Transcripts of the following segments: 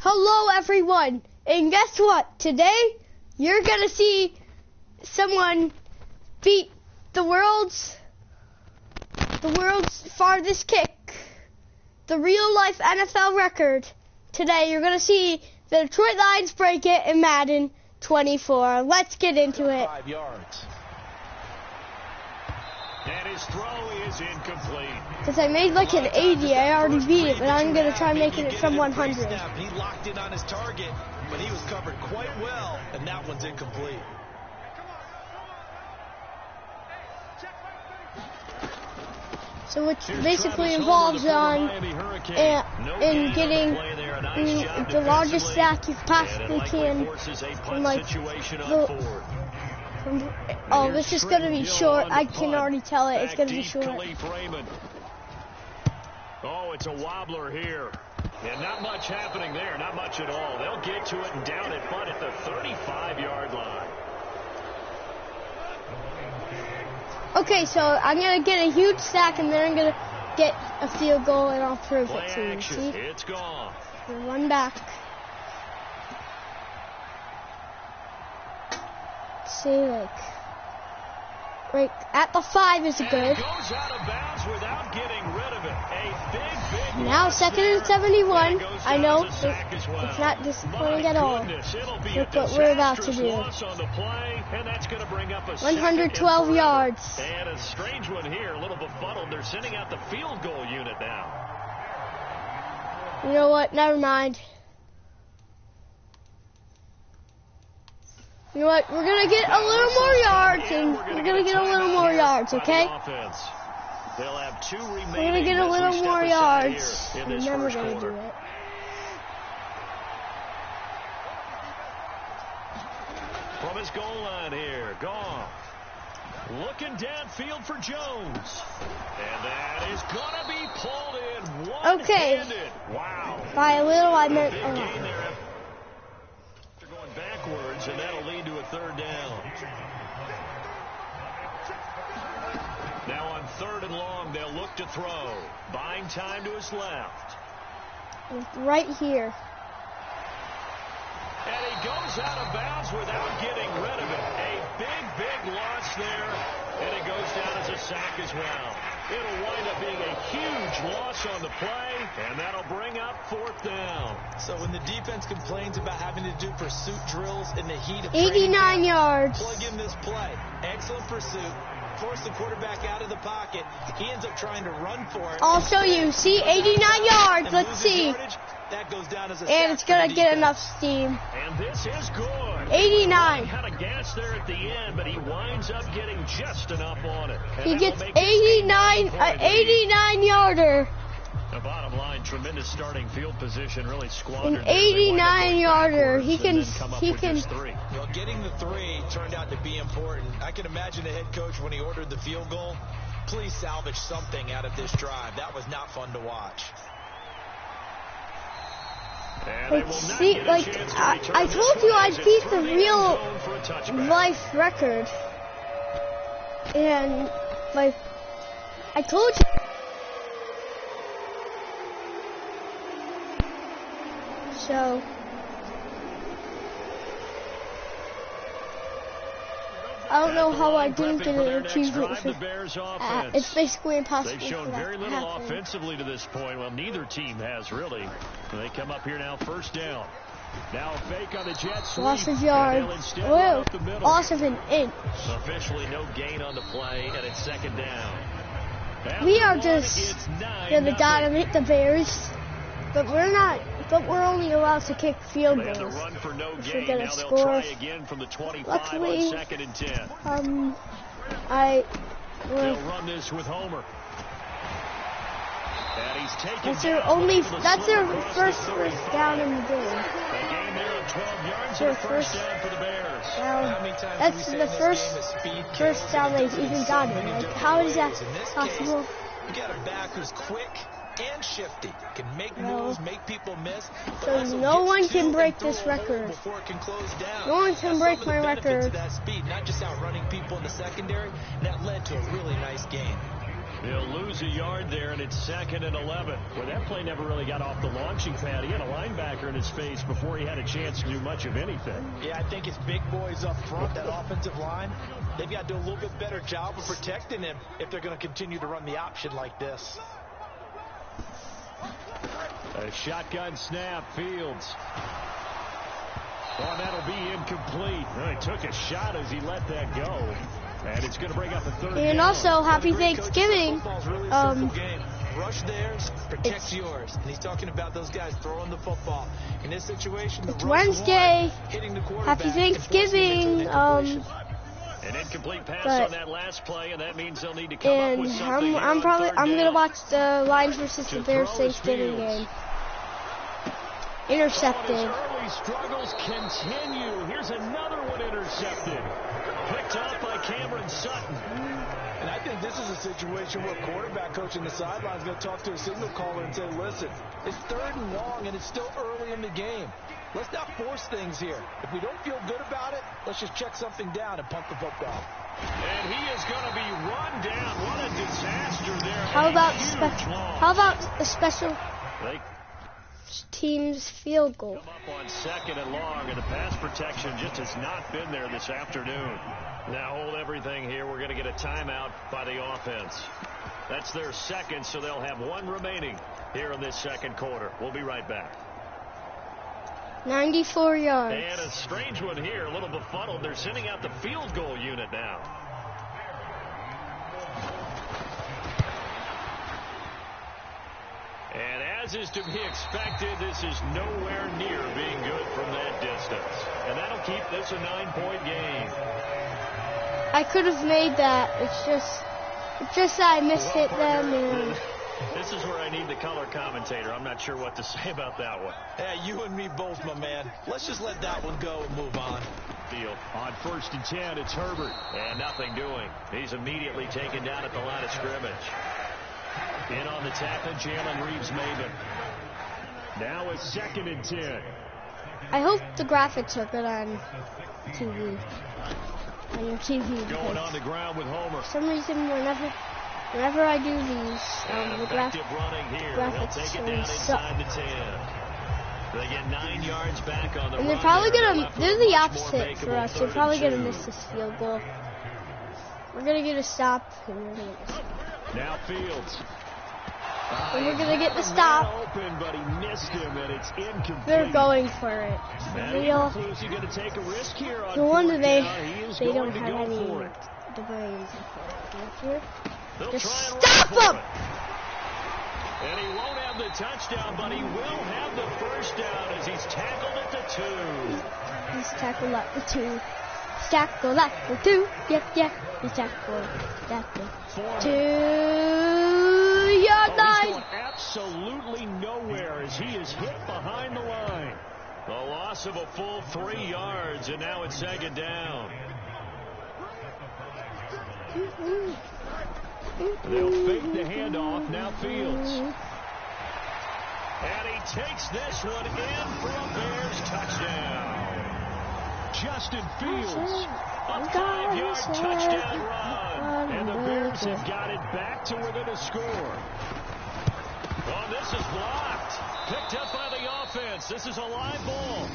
Hello everyone, and guess what? Today, you're gonna see someone beat the world's farthest kick, the real life NFL record. Today, you're gonna see the Detroit Lions break it in Madden 24. Let's get into it. 5 yards. And his throw is incomplete. Because I made like an 80, I already beat it, but I'm gonna try making it from 100. He locked in on his target, but he was covered quite well, and that one's incomplete. So which basically involves in getting the largest sack you possibly can from like oh, this is going to be short. I can already tell it. It's going to be short. Oh, it's a wobbler here. And not much happening there. Not much at all. They'll get to it and down it, but at the 35-yard line. Okay, so I'm going to get a huge sack, and then I'm going to get a field goal, and I'll prove it to you. See? It's gone. Run back. See, like at the 5 is good. Goes out of bounds without getting rid of it. Big now 2nd and 71. I know it's not disappointing at all. Look what we're about to do. 112 yards. And a strange one here, a little befuddled. They're sending out the field goal unit now. You know what? Never mind. You know what? We're going to get a little more yards, and we're going to get a little more yards, okay? We're going to get a little more yards, and then we're going to do it. From his goal line here, Goff. Looking downfield for Jones. And that is going to be pulled in one-handed. Okay. Wow. By a little, I meant a lot. They're going backwards, and that'll lead to a 3rd down. Now on 3rd and long, they'll look to throw. Buying time to his left. Right here. And he goes out of bounds without getting rid of it. A big loss there, and it goes down as a sack as well. It'll wind up being a huge loss on the play, and that'll bring up 4th down. So when the defense complains about having to do pursuit drills in the heat of 89 yards. Plug in this play. Excellent pursuit. Force the quarterback out of the pocket. He ends up trying to run for it. I'll show you. See, 89 yards. Let's see. That goes down as a and it's going to get enough steam. And this is good. 89. Kind of gas there at the end, but he winds up getting just enough on it. And he gets 89 yarder. The bottom line, tremendous starting field position, really squandered. An 89 yarder. He can. Well, getting the 3 turned out to be important. I can imagine the head coach when he ordered the field goal. Please salvage something out of this drive. That was not fun to watch. See, like, I told you I'd beat the real life record. And, like, I told you. So, I don't know how I didn't get an achievement for that. It's basically impossible. They've shown very little offensively to this point. Well, neither team has really. They come up here now, 1st down. Now a fake on the Jets. Loss of yards. Whoa, loss of an inch. Officially no gain on the play, and it's 2nd down. We are just gonna dominate the Bears, but we're not. But we're only allowed to kick field goals. If we're gonna score. Luckily, they'll run this with Homer. That's their first down in the game. Their first down for the Bears. That's the first down they've even gotten. Like, how is that possible? You got a back who's quick and shifty, can make moves, make people miss. So no one can break this record. No one can break my record. That speed, not just outrunning people in the secondary. That led to a really nice game. He'll lose a yard there, and it's 2nd and 11. Well, that play never really got off the launching pad. He had a linebacker in his face before he had a chance to do much of anything. Yeah, I think his big boys up front, that offensive line, they've got to do a little bit better job of protecting him if they're going to continue to run the option like this. A shotgun snap, Fields. Oh, that'll be incomplete. Well, he took a shot as he let that go. And it's going to bring up a 3rd And down. also, happy Thanksgiving. Rush theirs, protect yours. And he's talking about those guys throwing the football. In this situation, It's Wednesday. hitting the Happy Thanksgiving. An incomplete pass on that last play, and that means they'll need to come up with something. I'm gonna watch the Lions versus the Bears Thanksgiving game. Intercepted. Early struggles continue. Here's another one intercepted. Picked off by Cameron Sutton. And I think this is a situation where quarterback coach in the sideline is going to talk to a signal caller and say, listen, it's 3rd and long, and it's still early in the game. Let's not force things here. If we don't feel good about it, let's just check something down and pump the football. And he is going to be run down. What a disaster there. How about the special team's field goal? Come up on 2nd and long, and the pass protection just has not been there this afternoon. Now hold everything here. We're going to get a timeout by the offense. That's their 2nd, so they'll have 1 remaining here in this 2nd quarter. We'll be right back. 94 yards. And a strange one here, a little befuddled. They're sending out the field goal unit now. And as is to be expected, this is nowhere near being good from that distance. And that'll keep this a 9-point game. I could have made that. It's just that I mishit them. And this is where I need the color commentator. I'm not sure what to say about that one. Hey, you and me both, my man. Let's just let that one go and move on. Field on 1st and 10, it's Herbert. And nothing doing. He's immediately taken down at the line of scrimmage. In on the tackle, Jalen Reeves-Maybin. Now it's 2nd and 10. I hope the graphics are good on TV. On your TV. Going on the ground with Homer. For some reason, whenever I do these, the running here. They'll take it down inside the 10. They get 9 yards back on the and they're probably they're the opposite for us. They're probably gonna miss this field goal. We're gonna get a stop, and we're gonna miss it. Now Fields. And we're gonna get the stop. Open, but he missed him, and it's incomplete. They're going for it. You're going to take a risk here on no wonder they to don't have any for the brains. They'll just try and stop him. And he won't have the touchdown, but he will have the 1st down as he's tackled at the 2. He's tackled at the 2. Tackled at the 2. Yeah. He's tackled at the 2 yard line. He's going absolutely nowhere as he is hit behind the line. The loss of a full 3 yards, and now it's 2nd down. They'll fake the handoff. Now Fields. And he takes this one in for a Bears touchdown. Justin Fields, a 5-yard touchdown run. And the Bears have got it back to within a score. Oh, this is blocked. Picked up by the offense. This is a live ball.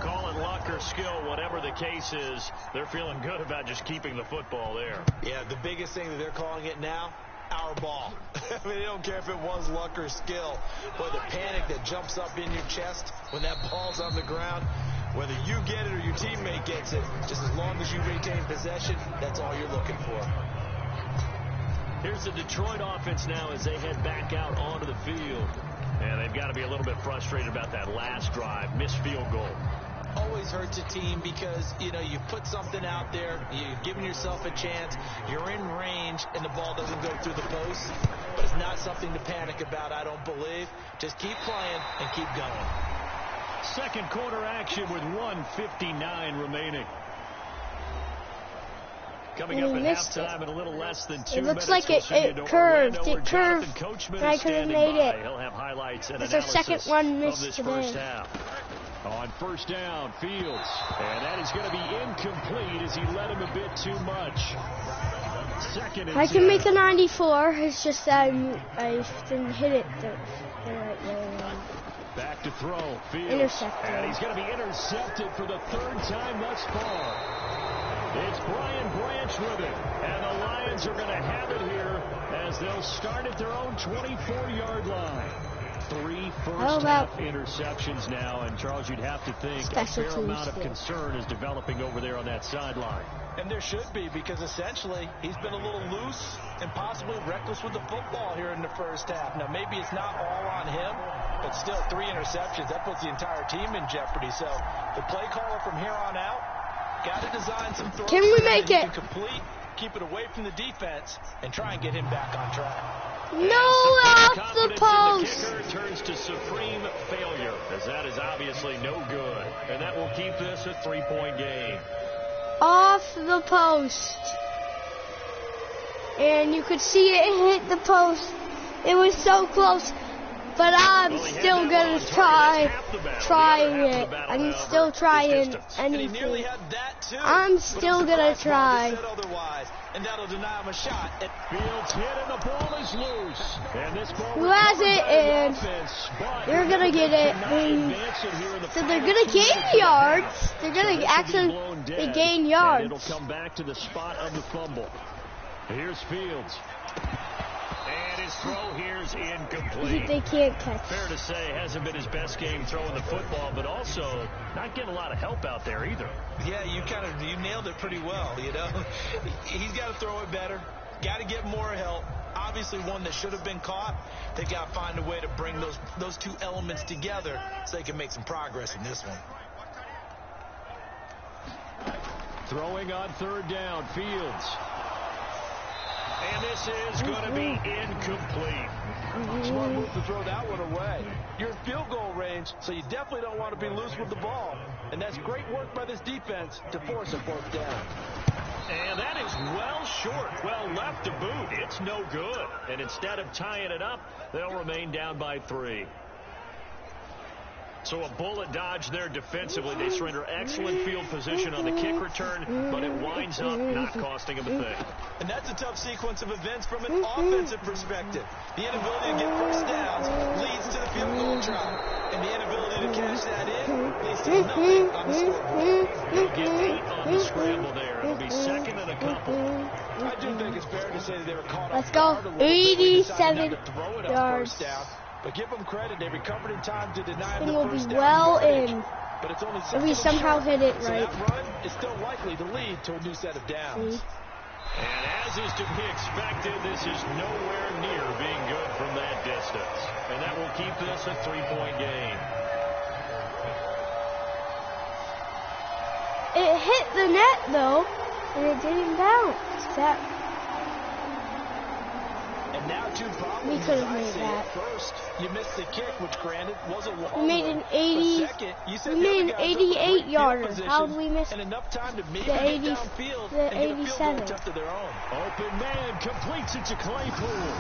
Call it luck or skill, whatever the case is, they're feeling good about just keeping the football there. Yeah, the biggest thing that they're calling it now, our ball. I mean, they don't care if it was luck or skill, but the panic that jumps up in your chest when that ball's on the ground, whether you get it or your teammate gets it, just as long as you retain possession, that's all you're looking for. Here's the Detroit offense now as they head back out onto the field. And they've got to be a little bit frustrated about that last drive, missed field goal. Always hurts a team because, you know, you put something out there, you're giving yourself a chance, you're in range, and the ball doesn't go through the post. But it's not something to panic about, I don't believe. Just keep playing and keep going. 2nd quarter action with 1:59 remaining. Coming up at halftime in a little less than 2 minutes. It looks like it curved. It curved. And I could have made it. He'll have highlights and it's our 2nd one missed today. On 1st down, Fields. And that is going to be incomplete as he led him a bit too much. I can make a 94. It's just that I didn't hit it the right way. Back to throw. Fields. Intercepted. And he's going to be intercepted for the third time thus far. It's Brian Branch with it. And the Lions are going to have it here as they'll start at their own 24-yard line. 3 first-half interceptions now. And, Charles, you'd have to think a fair amount of concern is developing over there on that sideline. And there should be, because essentially he's been a little loose and possibly reckless with the football here in the first half. Now, maybe it's not all on him, but still 3 interceptions. That puts the entire team in jeopardy. So the play caller from here on out got to design some throws. Can we make it? Complete, keep it away from the defense, and try and get him back on track. No, off the post. The kicker turns to supreme failure, as that is obviously no good. And that will keep this a 3-point game. Off the post. And you could see it hit the post. It was so close. But I'm still going to try it. I'm still trying anything. I'm still going to try. And that'll deny him a shot. Fields hit and the ball is loose. And this ball who has it? And they're going to get it. So they're going to gain yards. They're going to actually gain yards. And it'll come back to the spot of the fumble. Here's Fields. And his throw here's incomplete. They can't catch. Fair to say, hasn't been his best game throwing the football, but also not getting a lot of help out there either. Yeah, you nailed it pretty well, you know. He's got to throw it better. Got to get more help. Obviously one that should have been caught. They got to find a way to bring those two elements together so they can make some progress in this one. Throwing on third down, Fields. And this is going to be incomplete. Smart move to throw that one away. You're in field goal range, so you definitely don't want to be loose with the ball. And that's great work by this defense to force a fourth down. And that is well short, well left to boot. It's no good. And instead of tying it up, they'll remain down by 3. So a bullet dodge there defensively. They surrender excellent field position on the kick return, but it winds up not costing them a thing. And that's a tough sequence of events from an offensive perspective. The inability to get first downs leads to the field goal try. And the inability to cash that in leads to nothing on the scoreboard. They'll get 8 on the scramble there. It'll be second and a couple. I do think it's fair to say that they were caught Let's go. 87 yards. But give them credit, they recovered in time to deny It them will the be first well down. in. But it's only If we somehow hit it right. So that run is still likely to lead to a new set of downs. And as is to be expected, this is nowhere near being good from that distance. And that will keep this a 3-point game. It hit the net, though, and it didn't bounce. And now 2 problems. We could have made that. First, you missed the kick, which granted was a long We made an 88-yarder. How did we miss and enough time to maybe the 80, get downfield the and 87? Get a field goal of their own. Open man completes it to Claypool.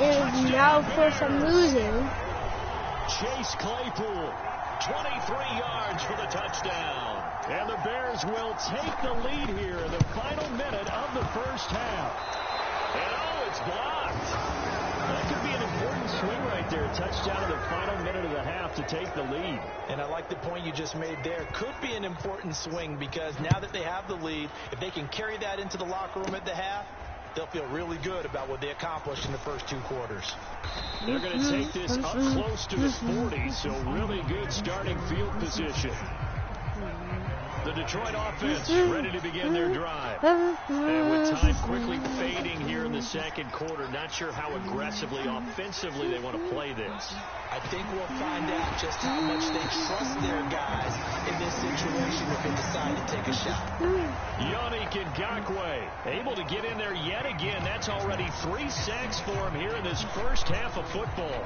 And now, of course, I'm losing. Chase Claypool, 23 yards for the touchdown. And the Bears will take the lead here in the final minute of the first half. And it's blocked. That could be an important swing right there. Touchdown in the final minute of the half to take the lead. And I like the point you just made there. Could be an important swing because now that they have the lead, if they can carry that into the locker room at the half, they'll feel really good about what they accomplished in the first 2 quarters. They're going to take this up close to the 40, so really good starting field position. The Detroit offense ready to begin their drive. And with time quickly fading here in the second quarter, not sure how aggressively, offensively they want to play this. I think we'll find out just how much they trust their guys in this situation if they decide to take a shot. Yannick Ngakoue able to get in there yet again. That's already 3 sacks for him here in this first half of football.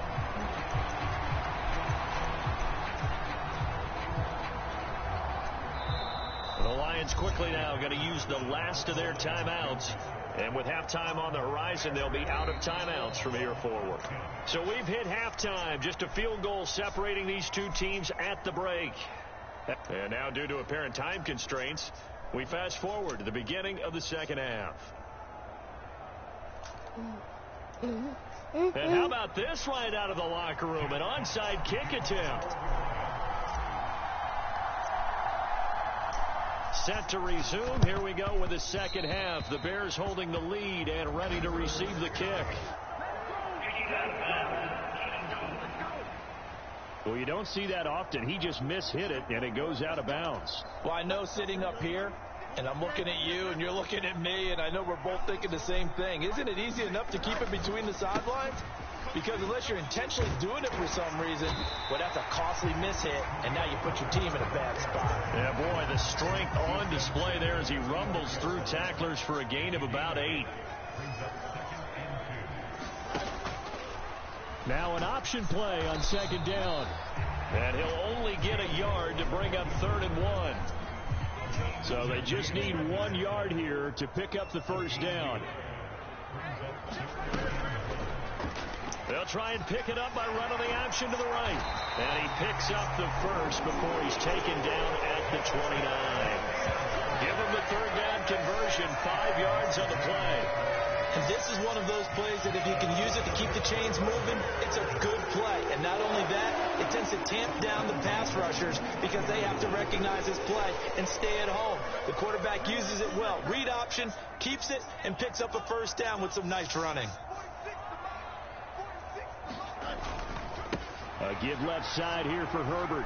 The Lions quickly now going to use the last of their timeouts. And with halftime on the horizon, they'll be out of timeouts from here forward. So we've hit halftime. Just a field goal separating these 2 teams at the break. And now, due to apparent time constraints, we fast forward to the beginning of the second half. And how about this right out of the locker room? An onside kick attempt. Set to resume. Here we go with the second half. The Bears holding the lead and ready to receive the kick. Well, you don't see that often. He just mishit it, and it goes out of bounds. Well, I know sitting up here, and I'm looking at you, and you're looking at me, and I know we're both thinking the same thing. Isn't it easy enough to keep it between the sidelines? Because unless you're intentionally doing it for some reason, well, that's a costly mishit, and now you put your team in a bad spot. Yeah, boy, the strength on display there as he rumbles through tacklers for a gain of about 8. Now an option play on second down. And he'll only get a yard to bring up 3rd and 1. So they just need 1 yard here to pick up the first down. They'll try and pick it up by running the option to the right. And he picks up the first before he's taken down at the 29. Give him the 3rd down conversion, 5 yards on the play. And this is one of those plays that if you can use it to keep the chains moving, it's a good play. And not only that, it tends to tamp down the pass rushers because they have to recognize this play and stay at home. The quarterback uses it well. Read option, keeps it, and picks up a first down with some nice running. A give left side here for Herbert.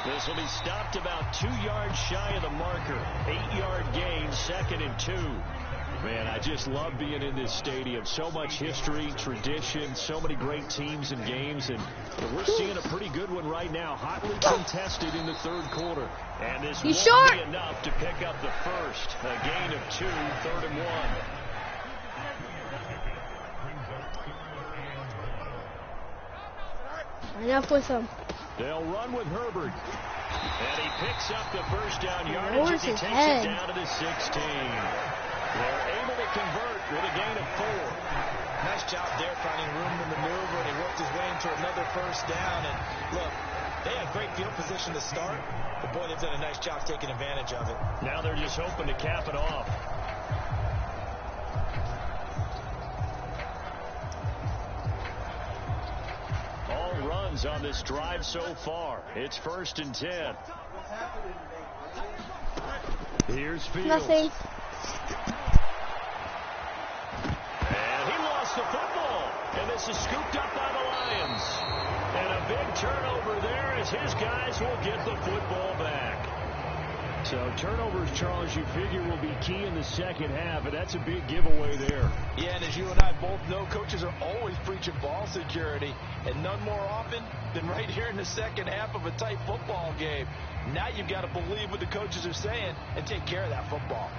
This will be stopped about 2 yards shy of the marker. 8-yard gain, 2nd and 2. Man, I just love being in this stadium. So much history, tradition, so many great teams and games, and we're seeing a pretty good one right now. Hotly contested in the 3rd quarter. And this won't be enough to pick up the first. A gain of 2, 3rd and 1. Enough with him. They'll run with Herbert. And he picks up the first down yardage as he takes it down to the 16. They're able to convert with a gain of 4. Nice job there finding room to maneuver, and he worked his way into another first down. And look, they had great field position to start, but boy, they've done a nice job taking advantage of it. Now they're just hoping to cap it off. All runs on this drive so far. It's 1st and 10. Here's Fields. Nothing. And he lost the football. And this is scooped up by the Lions. And a big turnover there as his guys will get the football back. So turnovers, Charles, you figure will be key in the second half, and that's a big giveaway there. Yeah, and as you and I both know, coaches are always preaching ball security, and none more often than right here in the second half of a tight football game. Now you've got to believe what the coaches are saying and take care of that football.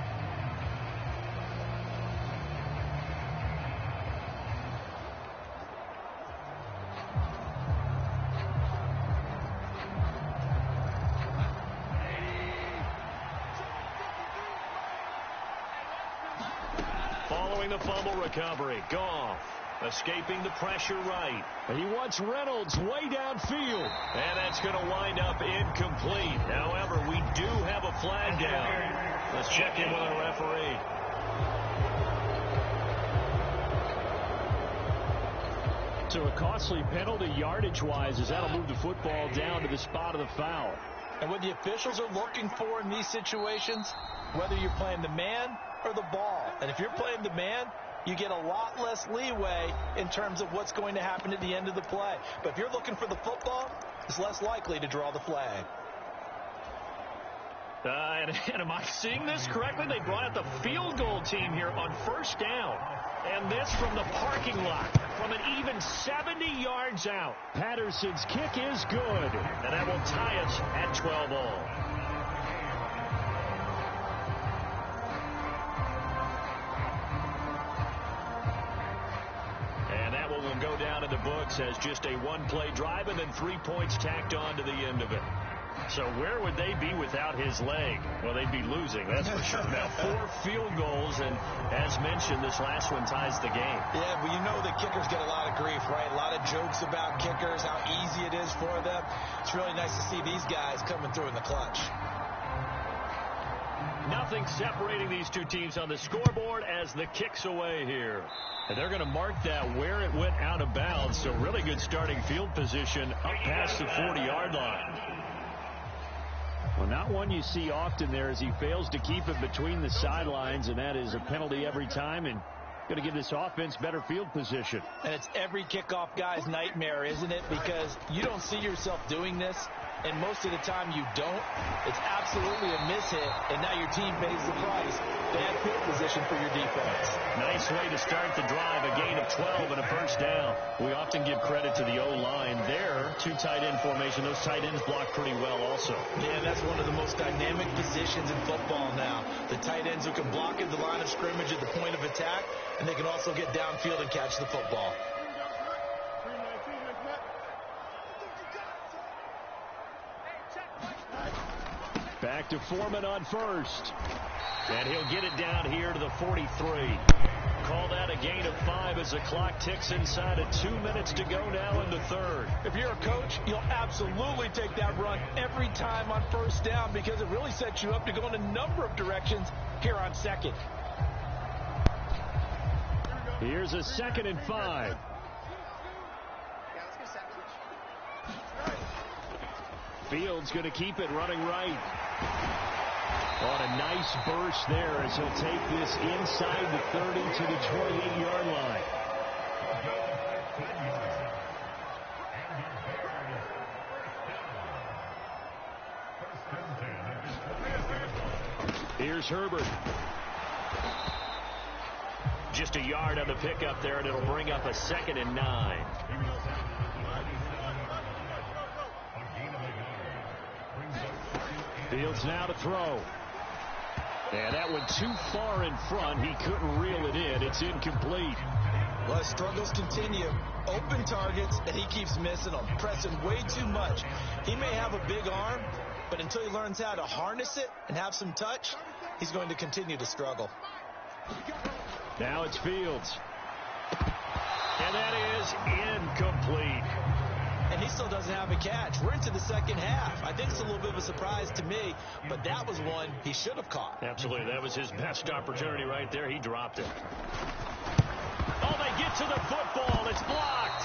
Following the fumble recovery, Goff escaping the pressure right. He wants Reynolds way downfield. And that's going to wind up incomplete. However, we do have a flag down. Let's check in with our referee. So a costly penalty yardage-wise as that'll move the football down to the spot of the foul. And what the officials are looking for in these situations, whether you're playing the man or the ball. And if you're playing the man, you get a lot less leeway in terms of what's going to happen at the end of the play. But if you're looking for the football, it's less likely to draw the flag. And am I seeing this correctly? They brought out the field goal team here on 1st down. And this from the parking lot, from an even 70 yards out. Patterson's kick is good. And that will tie us at 12 all. And that one will go down in the books as just a one-play drive and then 3 points tacked on to the end of it. So where would they be without his leg? Well, they'd be losing, that's for sure. Now, 4 field goals, and as mentioned, this last one ties the game. Yeah, well, you know the kickers get a lot of grief, right? A lot of jokes about kickers, how easy it is for them. It's really nice to see these guys coming through in the clutch. Nothing separating these two teams on the scoreboard as the kick's away here. And they're going to mark that where it went out of bounds. So really good starting field position up past the 40-yard line. Well, not one you see often there as he fails to keep it between the sidelines, and that is a penalty every time, and going to give this offense better field position. And it's every kickoff guy's nightmare, isn't it? Because you don't see yourself doing this, and most of the time you don't. It's absolutely a mishit, and now your team pays the price. Bad field position for your defense. Nice way to start the drive, a gain of 12 and a first down. We often give credit to the O-line there. Two tight end formation. Those tight ends block pretty well also. Yeah, that's one of the most dynamic positions in football now. The tight ends who can block at the line of scrimmage at the point of attack, and they can also get downfield and catch the football. Back to Foreman on first. And he'll get it down here to the 43. Call that a gain of 5 as the clock ticks inside of 2 minutes to go now in the third. If you're a coach, you'll absolutely take that run every time on first down because it really sets you up to go in a number of directions here on second. Here's a 2nd and 5. Fields going to keep it running right. On a nice burst there as he'll take this inside the 30 to the 28-yard line. Here's Herbert. Just a yard on the pickup there, and it'll bring up a 2nd and 9. Fields now to throw. And that went too far in front. He couldn't reel it in. It's incomplete. Well, struggles continue. Open targets, and he keeps missing them. Pressing way too much. He may have a big arm, but until he learns how to harness it and have some touch, he's going to continue to struggle. Now it's Fields. And that is incomplete. And he still doesn't have a catch. We're into the second half. I think it's a little bit of a surprise to me, but that was one he should have caught. Absolutely. That was his best opportunity right there. He dropped it. Oh, they get to the football. It's blocked.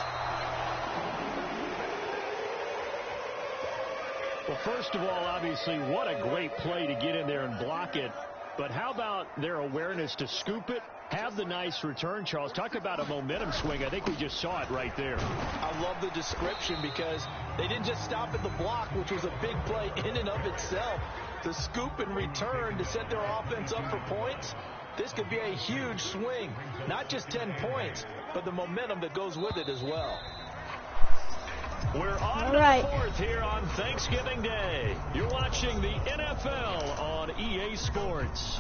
Well, first of all, obviously, what a great play to get in there and block it. But how about their awareness to scoop it? Have the nice return, Charles. Talk about a momentum swing. I think we just saw it right there. I love the description because they didn't just stop at the block, which was a big play in and of itself. The scoop and return to set their offense up for points. This could be a huge swing. Not just 10 points, but the momentum that goes with it as well. We're on to the fourth here on Thanksgiving Day. You're watching the NFL on EA Sports.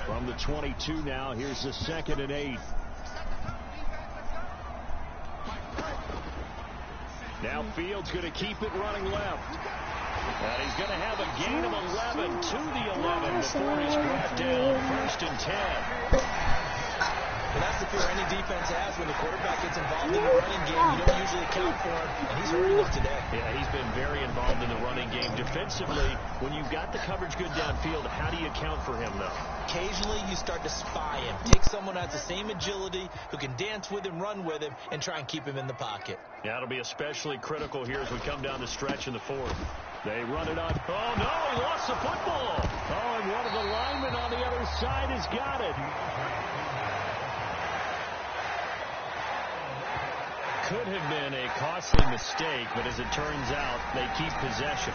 From the 22 now, here's the 2nd and 8. Now Fields going to keep it running left. And he's going to have a gain of 11 to the 11 before he's brought down. 1st and 10. Well, that's the fear any defense has when the quarterback gets involved in the running game. You don't usually account for him, and he's hurting them today. Yeah, he's been very involved in the running game. Defensively, when you've got the coverage good downfield, how do you account for him, though? Occasionally, you start to spy him. Take someone who has the same agility, who can dance with him, run with him, and try and keep him in the pocket. Yeah, it'll be especially critical here as we come down the stretch in the fourth. They run it on. Oh, no, he lost the football. Oh, and one of the linemen on the other side has got it. Could have been a costly mistake, but as it turns out, they keep possession.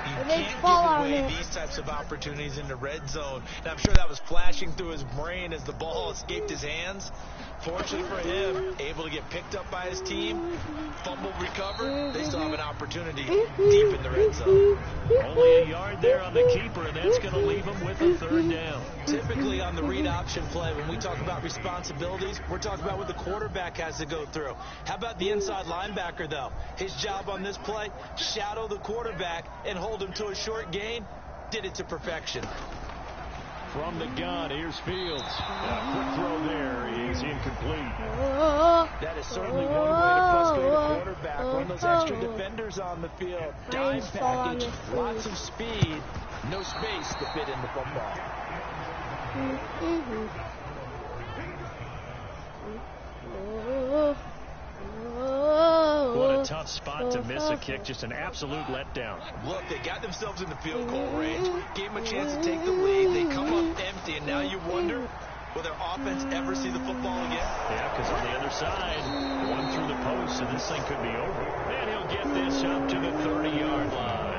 You can't give away these types of opportunities in the red zone. And I'm sure that was flashing through his brain as the ball escaped his hands. Fortunately for him, able to get picked up by his team, fumble recovered. They still have an opportunity deep in the red zone. Only a yard there on the keeper, and that's going to leave him with a 3rd down. Typically on the read option play, when we talk about responsibilities, we're talking about what the quarterback has to go through. How about the inside linebacker, though? His job on this play, shadow the quarterback and hold him to a short gain. Did it to perfection. From the gun, here's Fields. A quick throw there is incomplete. That is certainly one way to frustrate a quarterback. Run those extra defenders on the field. Dime package, lots of speed, no space to fit in the football. What a tough spot to miss a kick. Just an absolute letdown. Look, they got themselves in the field goal range, gave them a chance to take the lead. They come up empty, and now you wonder, will their offense ever see the football again? Yeah, because on the other side, one through the post, and this thing could be over. And he'll get this up to the 30-yard line.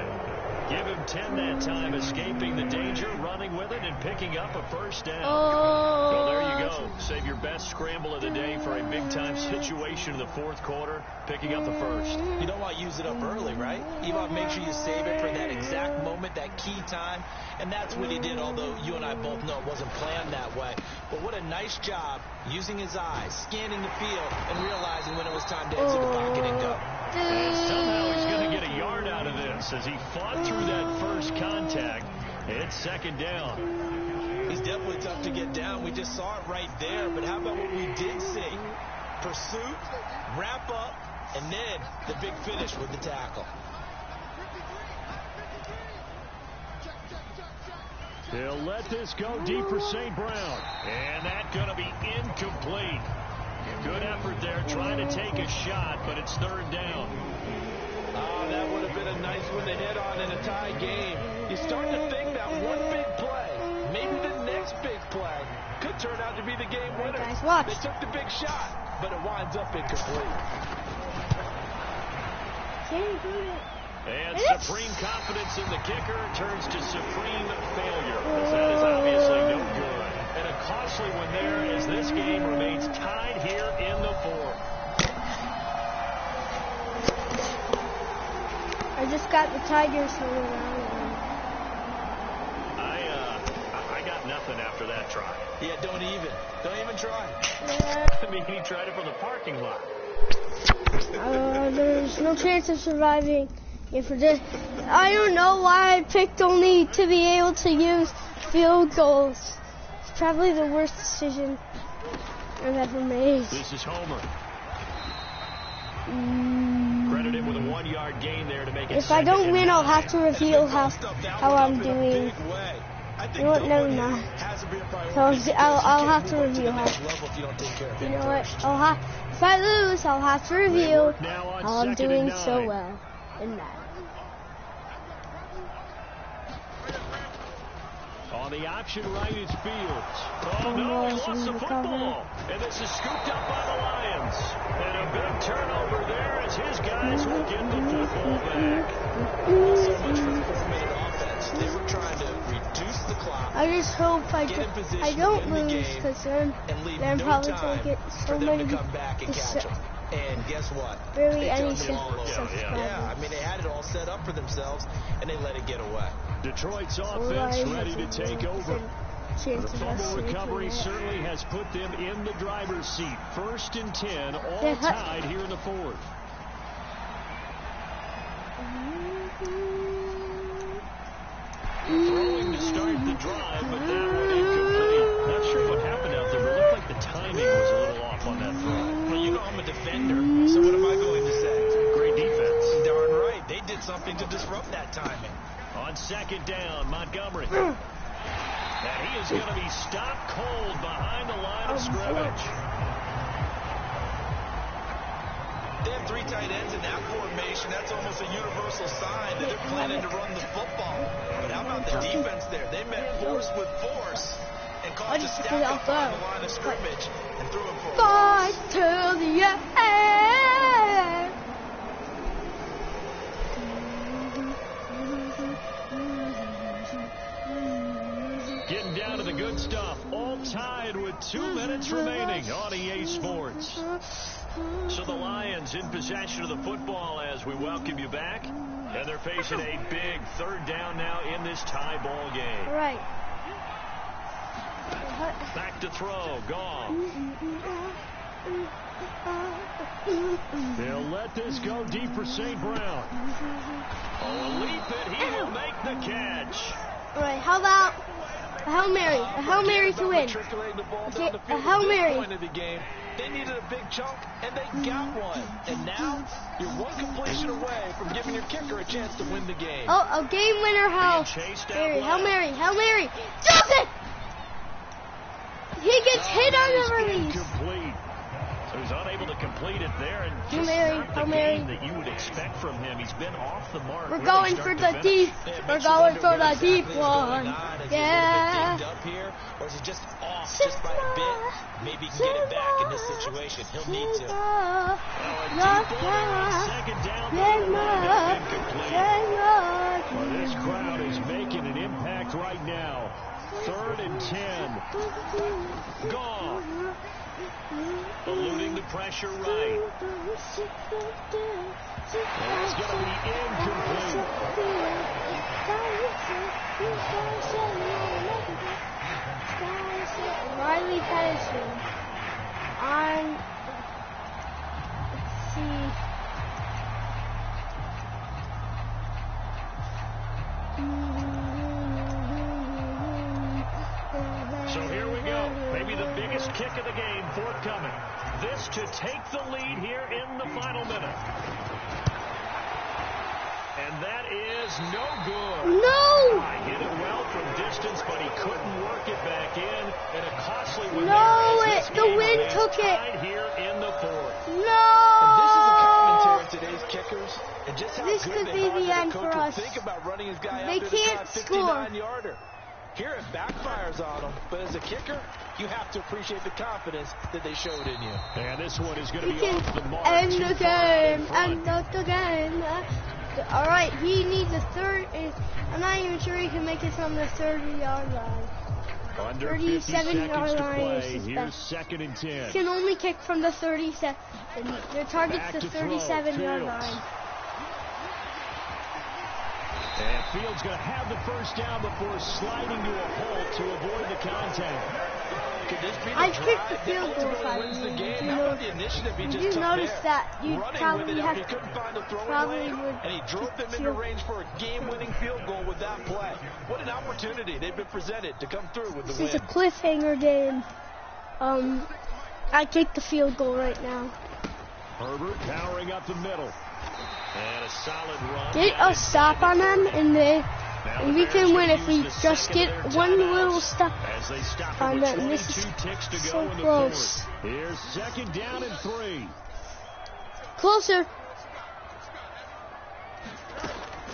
Give him 10 that time, escaping the danger, running with it, and picking up a first down. Well, there you go. Save your best scramble of the day for a big-time situation in the fourth quarter, picking up the first. You don't want to use it up early, right? You want to make sure you save it for that exact moment, that key time. And that's what he did, although you and I both know it wasn't planned that way. But what a nice job using his eyes, scanning the field, and realizing when it was time to exit the pocket and go. And somehow he's going to get a yard out of this as he fought through that first contact. It's second down. He's definitely tough to get down. We just saw it right there. But how about what we did see? Pursuit, wrap up, and then the big finish with the tackle. He'll let this go deep for St. Brown. And that's going to be incomplete. Good effort there, trying to take a shot, but it's third down. Oh, that would have been a nice one to hit on in a tie game. You start to think that one big play, maybe the next big play, could turn out to be the game winner. Guys, watch. They took the big shot, but it winds up incomplete. And supreme confidence in the kicker turns to supreme failure, as that is obviously no good. And a costly one there as this game remains tied here in the fourth. I just got the Tigers all around. I got nothing after that try. Yeah, don't even try. Yeah. I mean, he tried it from the parking lot. There's no chance of surviving. If I don't know why I picked only to be able to use field goals. It's probably the worst decision I've ever made. This is Homer. Credit him with a 1-yard gain there to make it. If I don't win, I'll have to reveal how I'm doing. You know what? Never mind. So I'll have to reveal how. You know what? If I lose, I'll have to reveal how I'm doing so well in Madden. On the option right is Fields. Oh no, he lost the football. And this is scooped up by the Lions. And a big turnover there as his guys will get the football back. So much for the 4-minute offense. They were trying to reduce the clock. I just hope I don't lose, because then probably going to get so many. And guess what? Really, any yeah, I mean, they had it all set up for themselves, and they let it get away. Detroit's offense ready to take over. The fumble recovery certainly has put them in the driver's seat. 1st and 10, all tied here in the fourth. Throwing to start the drive, but that one incomplete. Not sure what happened out there, but it looked like the timing was a little off on that throw. Well, you know I'm a defender, so what am I going to say? Great defense. Darn right. They did something to disrupt that timing. On 2nd down, Montgomery. And he is going to be stopped cold behind the line of scrimmage. They have 3 tight ends in that formation. That's almost a universal sign that they're planning to run the football. But how about the defense there? They met force with force and caused a stack up on the line of scrimmage and threw it for a fight till the end. Getting down to the good stuff. All tied with 2 minutes remaining on EA Sports. So the Lions in possession of the football as we welcome you back. And they're facing a big 3rd down now in this tie ball game. Right. Back to throw. Goff. They'll let this go deep for St. Brown. Oh, a leap it. He will make the catch. All right, how about Hail Mary. A Hail Mary to win. Okay, a Hail Mary. They needed a big chunk, and they got one. And now, you're one completion away from giving your kicker a chance to win the game. Oh, a game winner, Hail Mary. Hail Mary. Hail Mary. Does it! He gets hit on the release. So he's unable to complete it there, and Hail just Mary. not the game that you would expect from him. He's been off the mark. We're going for the deep. We're going for the deep one. Yeah. Or is he just off just by a bit? Maybe he can get it back in this situation. He'll need to. Second down, well, this crowd is making an impact right now. 3rd and 10. Gone. Eluding the pressure right. And it's going to be incomplete. Riley Patterson on, let's see, so here we go. Maybe the biggest kick of the game forthcoming. This to take the lead here in the final minute. And that is no good. No! I hit it well from distance, but he couldn't work it back in. And a costly one. No, the wind took it. Here in the 4th. No! And this is a commentary of today's kickers. And just how This good could they be are the that end a coach for would us. think about running his guy They out can't to the score. 59-yarder. Here it backfires on them, but as a kicker, you have to appreciate the confidence that they showed in you. And this one is going to He be can off the mark. end the game. End the game. All right, he needs a third. I'm not even sure he can make it from the 30-yard line. Under 37-yard line is his Here's best. 2nd and 10. He can only kick from the 37. Their target's the 37-yard line. And Fields going to have the first down before sliding to a hole to avoid the contact. Could this be the I'd kick the drive field that goal if I ultimately wins the were game? you. How about the initiative he Did just you took notice there? that? You Running probably with it have after he couldn't find the throwing probably lane, would and he drove them into range for a game-winning field goal with that play. What an opportunity they've been presented to come through with the This is win. a cliffhanger game. I take the field goal right now. Herbert powering up the middle. And a solid run. Get a stop on them, and we can win if we just get one little stop on them. This is so close. Here's 2nd down and 3. Closer.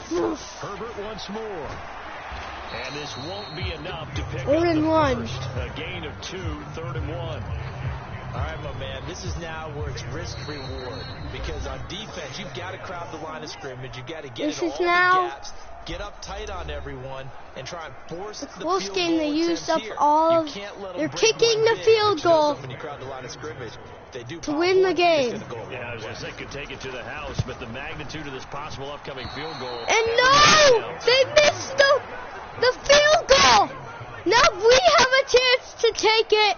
Herbert once more. And this won't be enough to pick up 3rd and the 1. first. A gain of 2, 3rd and 1. All right, my man, this is now where it's risk-reward. Because on defense, you've got to crowd the line of scrimmage. You've got to get in all the gaps, get up tight on everyone, and try and force the Close field game, goal they used up here. all You of. can't let them They're break kicking one the big, field which shows goal up when you crowd the line of scrimmage. They do to win the game. Yeah, I was going to say could take it to the house, but the magnitude of this possible upcoming field goal. And no! They missed the field goal! Now we have a chance to take it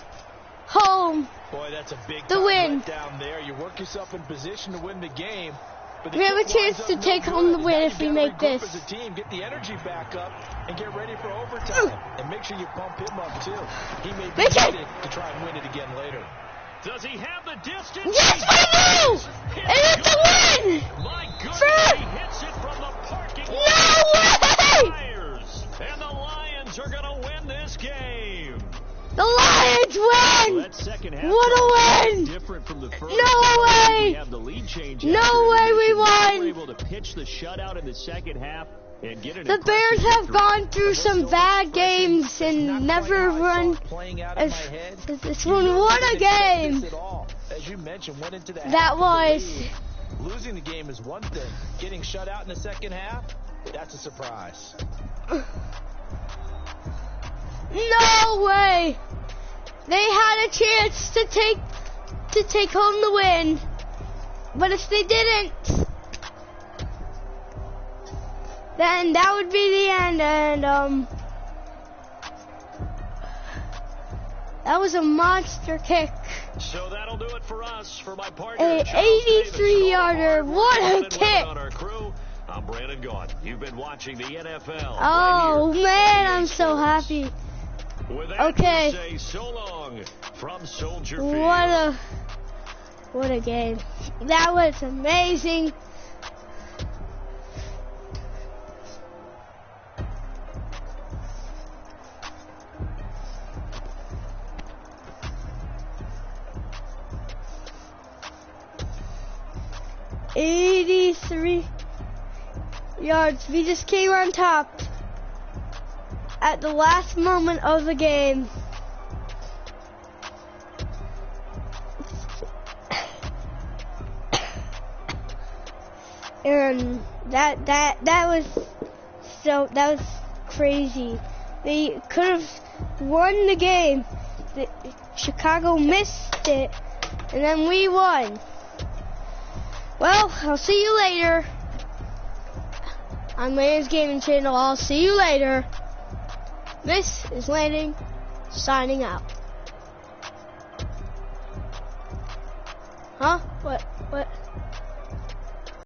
home. Boy, that's a big win. down there. You work yourself in position to win the game. But We have a chance to take home the win if we make this. As a team, get the energy back up and get ready for overtime. And make sure you pump him up too. He may be needed to try and win it again later. Does he have the distance? Yes, we do! And it's a win! My goodness, he hits it from the parking lot. No way! And the Lions are going to win this game. The Lions win! That second half What a win! different from the first. No way! We have the lead change. No way we They won! were able to pitch the shutout in the second half and get an The Bears have victory. gone through some bad games and never run as this one. What a game! As you mentioned, went into the That was. Losing the game is one thing. Getting shut out in the second half, that's a surprise. No way! They had a chance to take home the win, but if they didn't, then that would be the end. And that was a monster kick. So that'll do it for us. For my partner, An 83-yarder. What a kick! On our crew, I'm Brandon Gaughan. You've been watching the NFL. Oh man, I'm so happy. With that, Okay. Say so long from Soldier Field. What a game. That was amazing. $83 yards. We just came on top at the last moment of the game. And that was crazy. They could have won the game. Chicago missed it, and then we won. Well, I'll see you later on Landon's Gaming Channel. I'll see you later. This is Landon signing out. Huh? What?